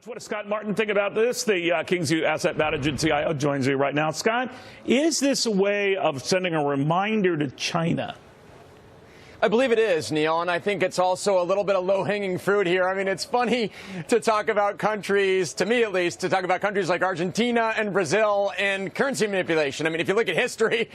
What does Scott Martin think about this? The Kingsview Asset Management CIO joins me right now. Scott, is this a way of sending a reminder to China? I believe it is, Neil, and I think it's also a little bit of low-hanging fruit here. I mean, it's funny to talk about countries, to me at least, to talk about countries like Argentina and Brazil and currency manipulation. I mean, if you look at history,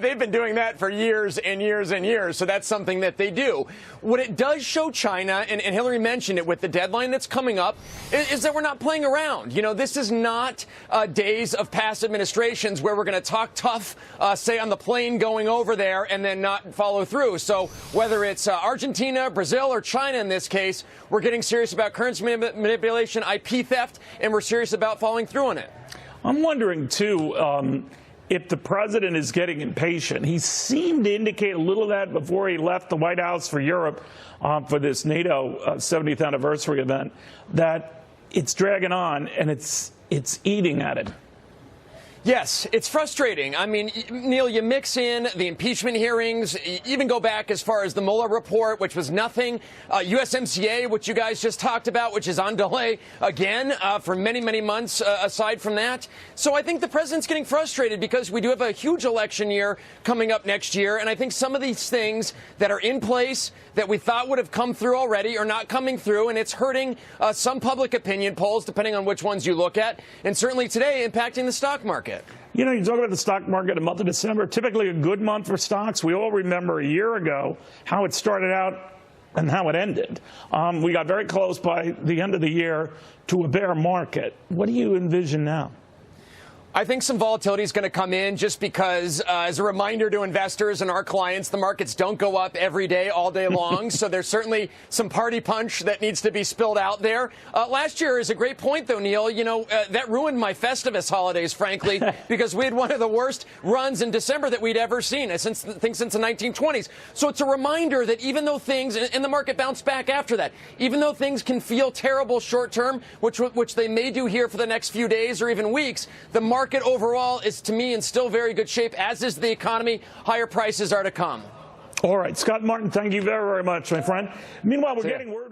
they've been doing that for years and years and years, so that's something that they do. What it does show China, and Hillary mentioned it with the deadline that's coming up, is that we're not playing around. You know, this is not days of past administrations where we're going to talk tough, say on the plane going over there, and then not follow through. So whether it's Argentina, Brazil, or China in this case, we're getting serious about currency manipulation, IP theft, and we're serious about following through on it. I'm wondering, too, if the president is getting impatient. He seemed to indicate a little of that before he left the White House for Europe for this NATO 70th anniversary event, that it's dragging on and it's eating at it. Yes, it's frustrating. I mean, Neil, you mix in the impeachment hearings, even go back as far as the Mueller report, which was nothing, USMCA, which you guys just talked about, which is on delay again for many, many months aside from that. So I think the president's getting frustrated because we do have a huge election year coming up next year. And I think some of these things that are in place that we thought would have come through already are not coming through. And it's hurting some public opinion polls, depending on which ones you look at. And certainly today impacting the stock market. You know, you talk about the stock market in the month of December, typically a good month for stocks. We all remember a year ago how it started out and how it ended. We got very close by the end of the year to a bear market. What do you envision now? I think some volatility is going to come in just because, as a reminder to investors and our clients, the markets don't go up every day, all day long. So there's certainly some party punch that needs to be spilled out there. Last year is a great point, though, Neil. You know, that ruined my Festivus holidays, frankly, because we had one of the worst runs in December that we'd ever seen, I think since the 1920s. So it's a reminder that even though things, and the market bounced back after that, even though things can feel terrible short term, which they may do here for the next few days or even weeks, the market overall is, to me, in still very good shape, as is the economy. Higher prices are to come. All right, Scott Martin, thank you very, very much, my friend. Meanwhile, we're getting word.